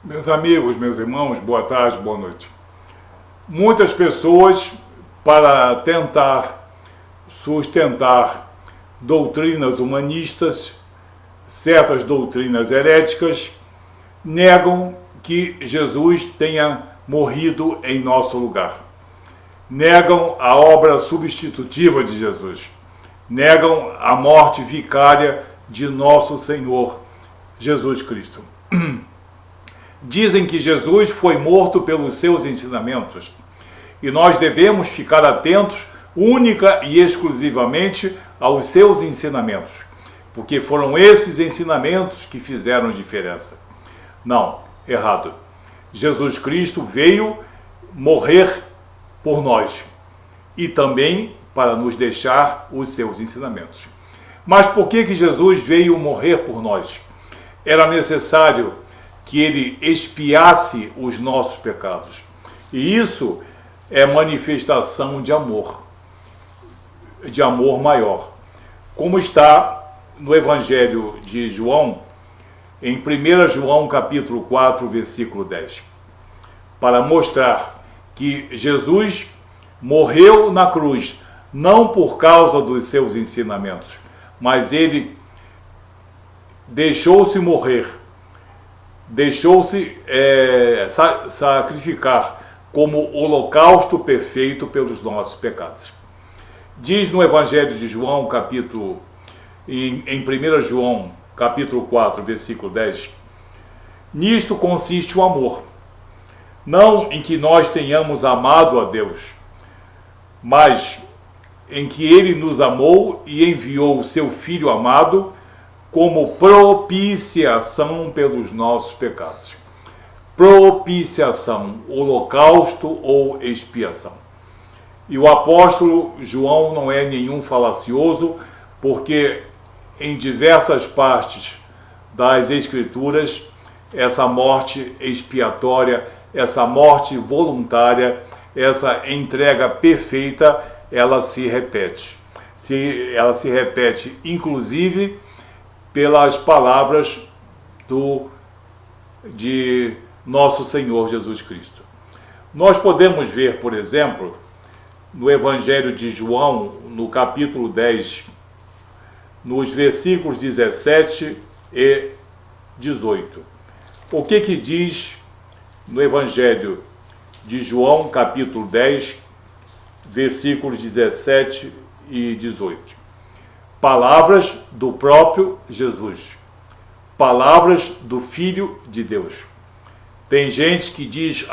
Meus amigos, meus irmãos, boa tarde, boa noite. Muitas pessoas, para tentar sustentar doutrinas humanistas, certas doutrinas heréticas, negam que Jesus tenha morrido em nosso lugar. Negam a obra substitutiva de Jesus. Negam a morte vicária de nosso Senhor Jesus Cristo. Dizem que Jesus foi morto pelos seus ensinamentos e nós devemos ficar atentos única e exclusivamente aos seus ensinamentos, porque foram esses ensinamentos que fizeram diferença. Não, errado. Jesus Cristo veio morrer por nós e também para nos deixar os seus ensinamentos. Mas por que Jesus veio morrer por nós? Era necessário que ele expiasse os nossos pecados. E isso é manifestação de amor maior. Como está no Evangelho de João, em 1 João capítulo 4, versículo 10. Para mostrar que Jesus morreu na cruz, não por causa dos seus ensinamentos, mas ele deixou-se morrer, deixou-se sacrificar como holocausto perfeito pelos nossos pecados. Diz no Evangelho de João, em 1 João, capítulo 4, versículo 10, nisto consiste o amor, não em que nós tenhamos amado a Deus, mas em que ele nos amou e enviou o seu Filho amado como propiciação pelos nossos pecados. Propiciação, holocausto ou expiação. E o apóstolo João não é nenhum falacioso, porque em diversas partes das Escrituras, essa morte expiatória, essa morte voluntária, essa entrega perfeita, ela se repete. Ela se repete, inclusive, pelas palavras de nosso Senhor Jesus Cristo. Nós podemos ver, por exemplo, no Evangelho de João, no capítulo 10, nos versículos 17 e 18. O que diz no Evangelho de João, capítulo 10, versículos 17 e 18? Palavras do próprio Jesus, palavras do Filho de Deus. Tem gente que diz,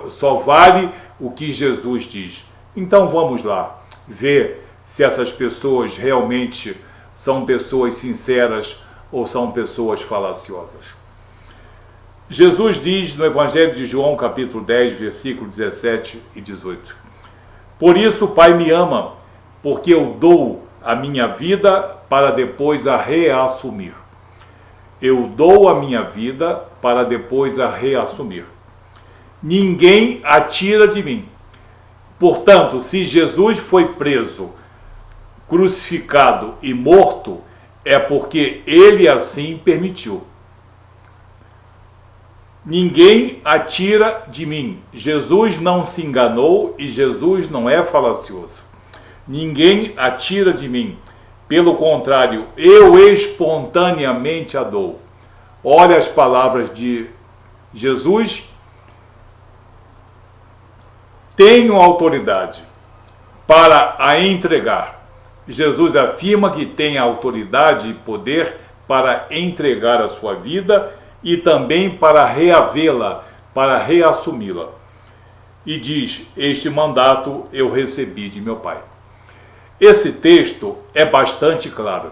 só vale o que Jesus diz. Então vamos lá, ver se essas pessoas realmente são pessoas sinceras ou são pessoas falaciosas. Jesus diz no Evangelho de João, capítulo 10, versículos 17 e 18. Por isso o Pai me ama, porque eu dou a minha vida para depois a reassumir. Eu dou a minha vida para depois a reassumir. Ninguém a tira de mim. Portanto, se Jesus foi preso, crucificado e morto, é porque ele assim permitiu. Ninguém a tira de mim. Jesus não se enganou e Jesus não é falacioso. Ninguém a tira de mim. Pelo contrário, eu espontaneamente a dou. Olha as palavras de Jesus. Tenho autoridade para a entregar. Jesus afirma que tem autoridade e poder para entregar a sua vida e também para reavê-la, para reassumi-la. E diz, este mandato eu recebi de meu Pai. Esse texto é bastante claro.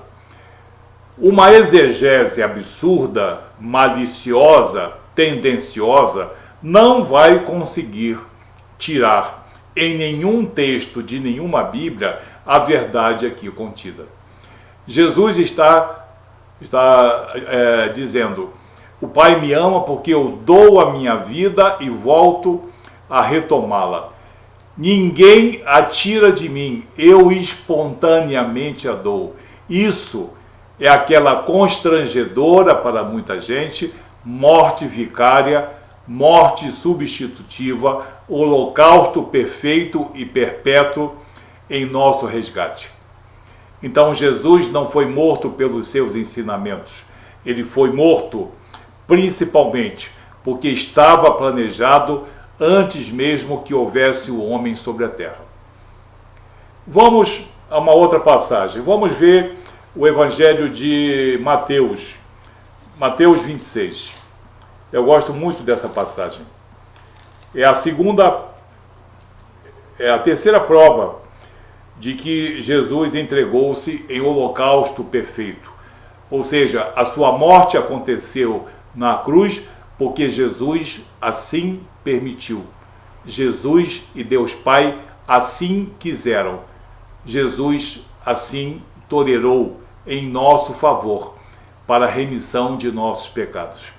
Uma exegese absurda, maliciosa, tendenciosa, não vai conseguir tirar em nenhum texto de nenhuma Bíblia a verdade aqui contida. Jesus está dizendo, o Pai me ama porque eu dou a minha vida e volto a retomá-la. Ninguém a tira de mim, eu espontaneamente a dou. Isso é aquela constrangedora para muita gente, morte vicária, morte substitutiva, holocausto perfeito e perpétuo em nosso resgate. Então Jesus não foi morto pelos seus ensinamentos, ele foi morto principalmente porque estava planejado antes mesmo que houvesse o homem sobre a terra. Vamos a uma outra passagem, vamos ver o Evangelho de Mateus, Mateus 26. Eu gosto muito dessa passagem. É a terceira prova de que Jesus entregou-se em holocausto perfeito. Ou seja, a sua morte aconteceu na cruz porque Jesus assim permitiu. Jesus e Deus Pai assim quiseram. Jesus assim tolerou em nosso favor para a remissão de nossos pecados.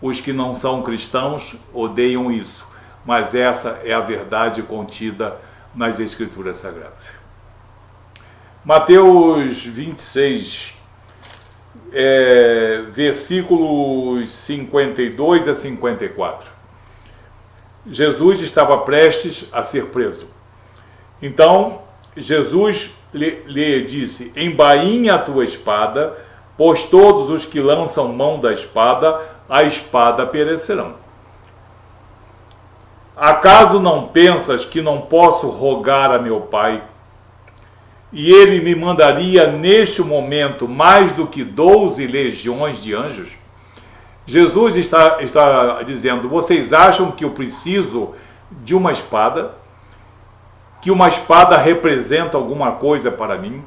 Os que não são cristãos odeiam isso, mas essa é a verdade contida nas Escrituras Sagradas. Mateus 26, versículos 52 a 54. Jesus estava prestes a ser preso. Então, Jesus lhe disse: embainha a tua espada, pois todos os que lançam mão da espada, a espada perecerão. Acaso não pensas que não posso rogar a meu Pai, e ele me mandaria neste momento mais do que 12 legiões de anjos? Jesus está dizendo: vocês acham que eu preciso de uma espada? Que uma espada representa alguma coisa para mim?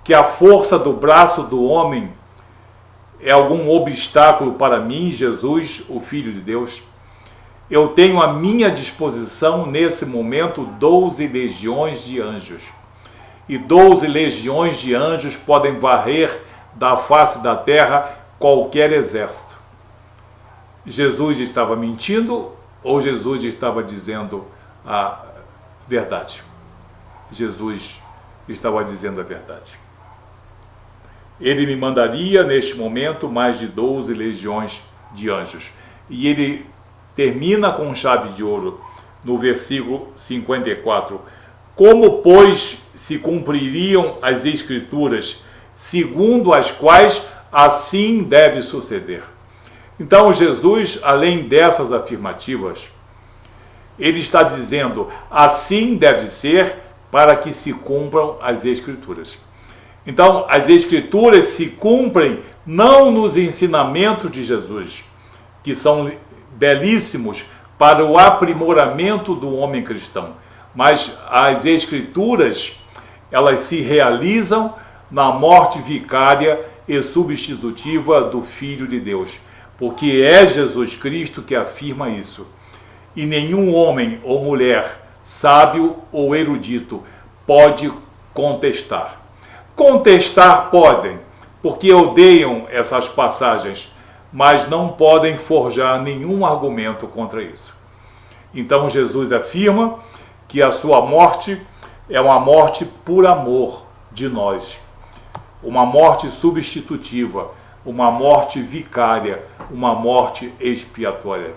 Que a força do braço do homem é algum obstáculo para mim, Jesus, o Filho de Deus? Eu tenho à minha disposição, nesse momento, 12 legiões de anjos. E 12 legiões de anjos podem varrer da face da terra qualquer exército. Jesus estava mentindo ou Jesus estava dizendo a verdade? Jesus estava dizendo a verdade. Ele me mandaria neste momento mais de 12 legiões de anjos. E ele termina com chave de ouro no versículo 54. Como, pois, se cumpririam as Escrituras, segundo as quais assim deve suceder? Então Jesus, além dessas afirmativas, ele está dizendo: assim deve ser para que se cumpram as Escrituras. Então, as Escrituras se cumprem não nos ensinamentos de Jesus, que são belíssimos para o aprimoramento do homem cristão, mas as Escrituras, elas se realizam na morte vicária e substitutiva do Filho de Deus, porque é Jesus Cristo que afirma isso. E nenhum homem ou mulher, sábio ou erudito, pode contestar. Contestar podem, porque odeiam essas passagens, mas não podem forjar nenhum argumento contra isso. Então Jesus afirma que a sua morte é uma morte por amor de nós, uma morte substitutiva, uma morte vicária, uma morte expiatória.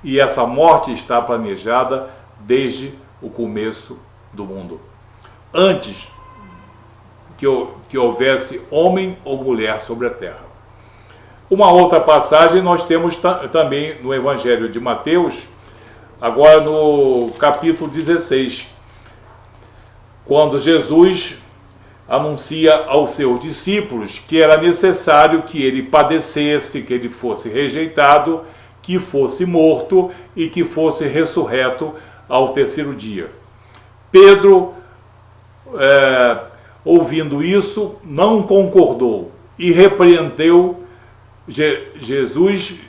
E essa morte está planejada desde o começo do mundo, antes que houvesse homem ou mulher sobre a terra. Uma outra passagem nós temos também no Evangelho de Mateus, agora no capítulo 16, quando Jesus anuncia aos seus discípulos que era necessário que ele padecesse, que ele fosse rejeitado, que fosse morto e que fosse ressurreto ao terceiro dia. Pedro, ouvindo isso, não concordou e repreendeu Jesus,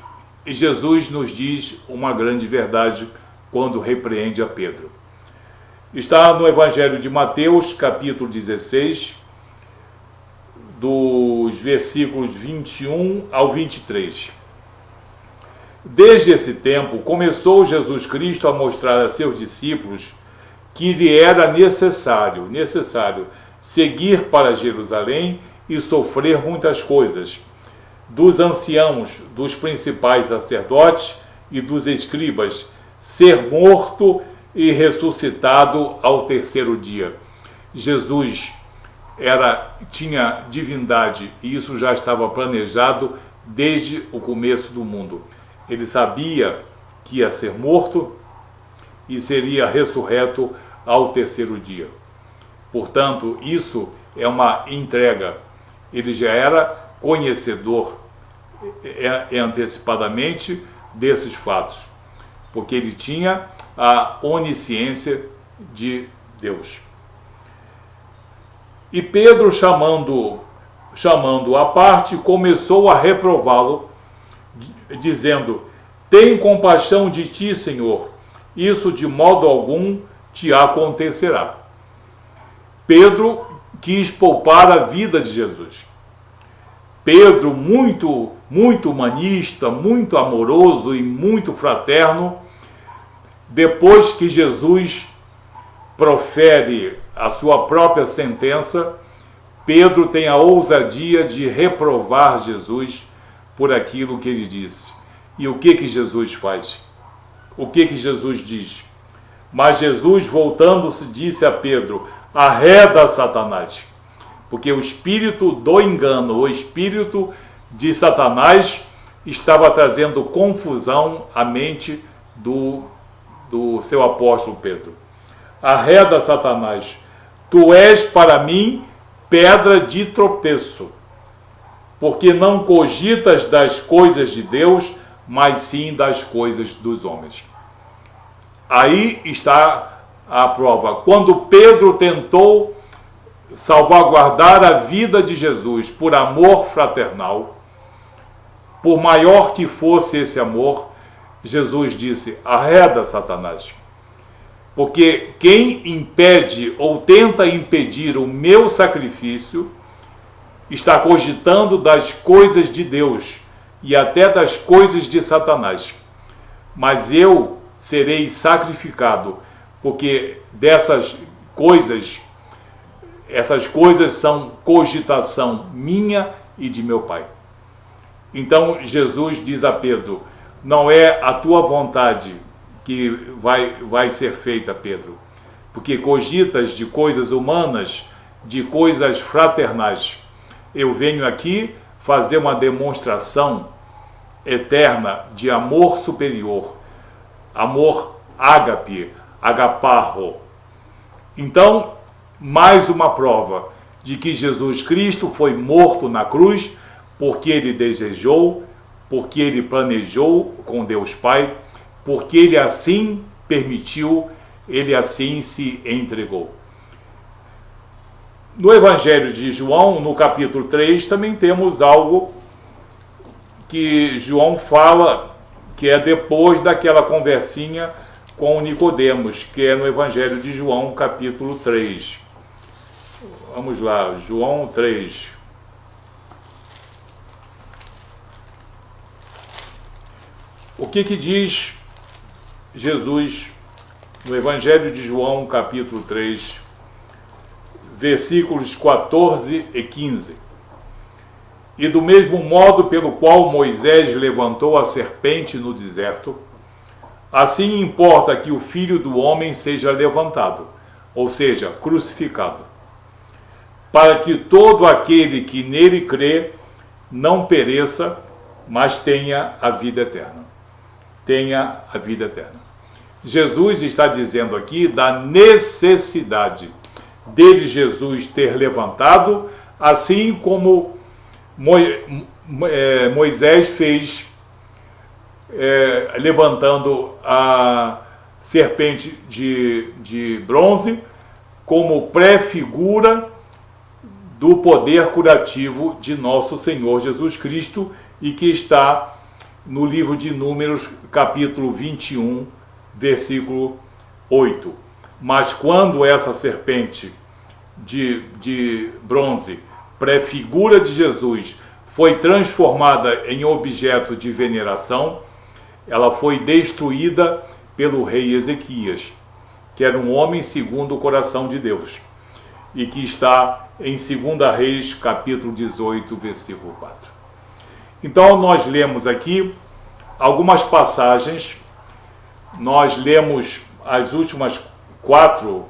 e Jesus nos diz uma grande verdade quando repreende a Pedro. Está no Evangelho de Mateus, capítulo 16, dos versículos 21 ao 23. Desde esse tempo, começou Jesus Cristo a mostrar a seus discípulos que lhe era necessário seguir para Jerusalém e sofrer muitas coisas, dos anciãos, dos principais sacerdotes e dos escribas, ser morto e ressuscitado ao terceiro dia. Jesus tinha divindade e isso já estava planejado desde o começo do mundo. Ele sabia que ia ser morto e seria ressurreto ao terceiro dia. Portanto, isso é uma entrega. Ele já era conhecedor antecipadamente desses fatos, porque ele tinha a onisciência de Deus. E Pedro, chamando-o à parte, começou a reprová-lo, dizendo: tem compaixão de ti, Senhor, isso de modo algum te acontecerá. Pedro quis poupar a vida de Jesus. Pedro, muito humanista, muito amoroso e muito fraterno, depois que Jesus profere a sua própria sentença, Pedro tem a ousadia de reprovar Jesus por aquilo que ele disse. E o que Jesus faz? O que Jesus diz? Mas Jesus, voltando-se, disse a Pedro: arreda, Satanás, porque o espírito do engano, o espírito de Satanás estava trazendo confusão à mente do seu apóstolo Pedro. Arreda, Satanás, tu és para mim pedra de tropeço, porque não cogitas das coisas de Deus, mas sim das coisas dos homens. Aí está a prova. Quando Pedro tentou salvaguardar a vida de Jesus por amor fraternal, por maior que fosse esse amor, Jesus disse: arreda, Satanás, porque quem impede ou tenta impedir o meu sacrifício está cogitando das coisas de Deus e até das coisas de Satanás. Mas eu serei sacrificado, porque essas coisas são cogitação minha e de meu Pai. Então Jesus diz a Pedro: não é a tua vontade que vai ser feita, Pedro, porque cogitas de coisas humanas, de coisas fraternais. Eu venho aqui fazer uma demonstração eterna de amor superior, amor ágape, agaparro. Então, mais uma prova de que Jesus Cristo foi morto na cruz porque ele desejou, porque ele planejou com Deus Pai, porque ele assim permitiu, ele assim se entregou. No Evangelho de João, no capítulo 3, também temos algo que João fala, que é depois daquela conversinha com Nicodemos, que é no Evangelho de João, capítulo 3. Vamos lá, João 3. O que diz Jesus no Evangelho de João, capítulo 3, versículos 14 e 15. E do mesmo modo pelo qual Moisés levantou a serpente no deserto, assim importa que o Filho do Homem seja levantado, ou seja, crucificado, para que todo aquele que nele crê não pereça, mas tenha a vida eterna. Tenha a vida eterna. Jesus está dizendo aqui da necessidade dele, Jesus, ter levantado, assim como Moisés fez, levantando a serpente de bronze, como pré-figura do poder curativo de nosso Senhor Jesus Cristo, e que está no livro de Números, capítulo 21, versículo 8. Mas quando essa serpente de bronze, pré-figura de Jesus, foi transformada em objeto de veneração, ela foi destruída pelo rei Ezequias, que era um homem segundo o coração de Deus, e que está em 2 Reis, capítulo 18, versículo 4. Então nós lemos aqui algumas passagens, nós lemos as últimas 4,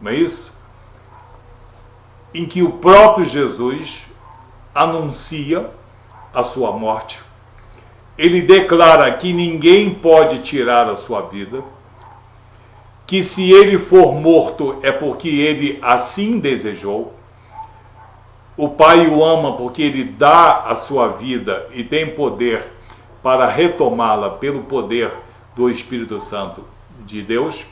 não é isso? Em que o próprio Jesus anuncia a sua morte. Ele declara que ninguém pode tirar a sua vida, que se ele for morto é porque ele assim desejou. O Pai o ama porque ele dá a sua vida e tem poder para retomá-la pelo poder do Espírito Santo de Deus.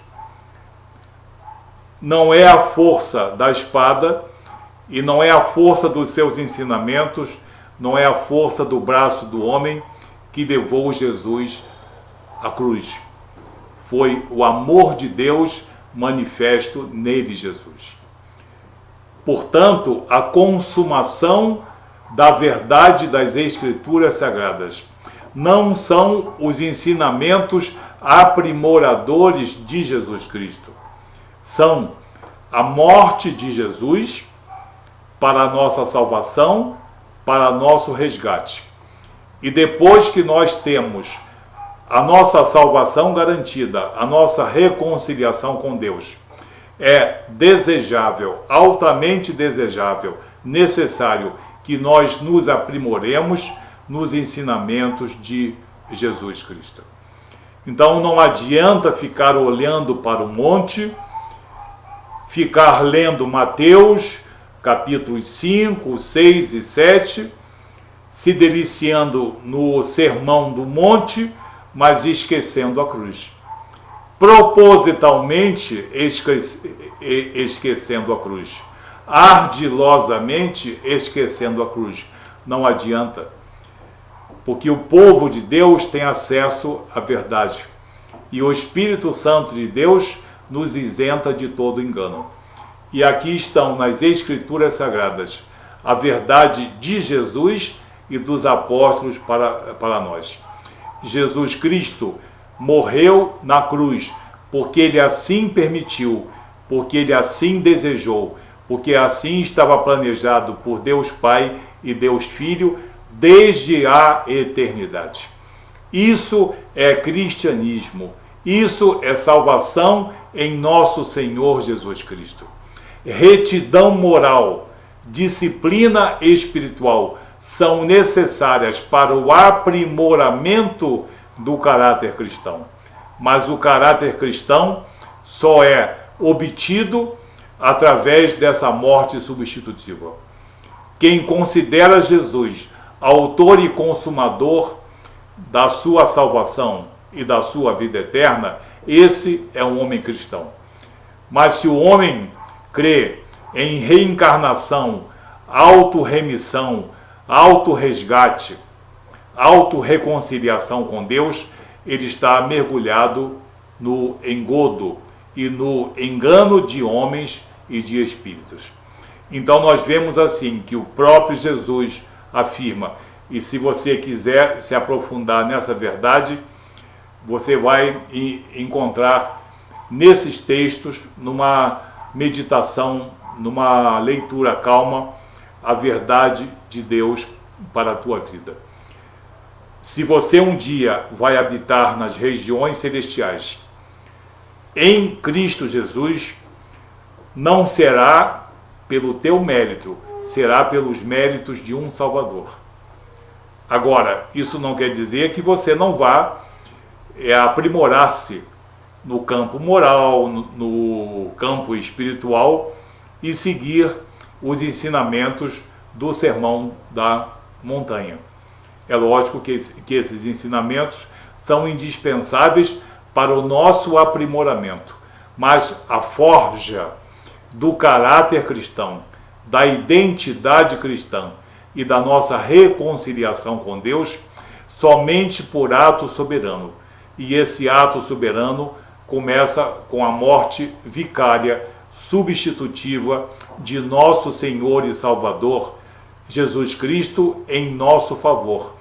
Não é a força da espada e não é a força dos seus ensinamentos, não é a força do braço do homem que levou Jesus à cruz. Foi o amor de Deus manifesto nele, Jesus. Portanto, a consumação da verdade das Escrituras Sagradas não são os ensinamentos aprimoradores de Jesus Cristo. São a morte de Jesus para a nossa salvação, para nosso resgate. E depois que nós temos a nossa salvação garantida, a nossa reconciliação com Deus, é desejável, altamente desejável, necessário que nós nos aprimoremos nos ensinamentos de Jesus Cristo. Então não adianta ficar olhando para o monte, ficar lendo Mateus, capítulos 5, 6 e 7, se deliciando no sermão do monte, mas esquecendo a cruz. Propositalmente esquecendo a cruz. Ardilosamente esquecendo a cruz. Não adianta. Porque o povo de Deus tem acesso à verdade. E o Espírito Santo de Deus nos isenta de todo engano. E aqui estão nas Escrituras Sagradas a verdade de Jesus e dos apóstolos para nós. Jesus Cristo morreu na cruz porque ele assim permitiu, porque ele assim desejou, porque assim estava planejado por Deus Pai e Deus Filho desde a eternidade. Isso é cristianismo, isso é salvação em nosso Senhor Jesus Cristo. Retidão moral, disciplina espiritual são necessárias para o aprimoramento do caráter cristão. Mas o caráter cristão só é obtido através dessa morte substitutiva. Quem considera Jesus autor e consumador da sua salvação e da sua vida eterna, esse é um homem cristão. Mas se o homem crê em reencarnação, autorremissão, autorresgate, autorreconciliação com Deus, ele está mergulhado no engodo e no engano de homens e de espíritos. Então nós vemos assim que o próprio Jesus afirma, e se você quiser se aprofundar nessa verdade, você vai encontrar nesses textos, numa meditação, numa leitura calma, a verdade de Deus para a tua vida. Se você um dia vai habitar nas regiões celestiais, em Cristo Jesus, não será pelo teu mérito, será pelos méritos de um Salvador. Agora, isso não quer dizer que você não vá aprimorar-se no campo moral, no campo espiritual e seguir os ensinamentos do Sermão da Montanha. É lógico que esses ensinamentos são indispensáveis para o nosso aprimoramento, mas a forja do caráter cristão, da identidade cristã e da nossa reconciliação com Deus, somente por ato soberano. E esse ato soberano começa com a morte vicária, substitutiva de nosso Senhor e Salvador, Jesus Cristo, em nosso favor,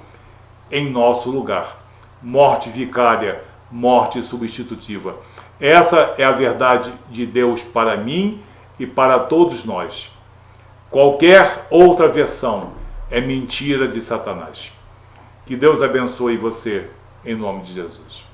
em nosso lugar. Morte vicária, morte substitutiva. Essa é a verdade de Deus para mim e para todos nós. Qualquer outra versão é mentira de Satanás. Que Deus abençoe você, em nome de Jesus.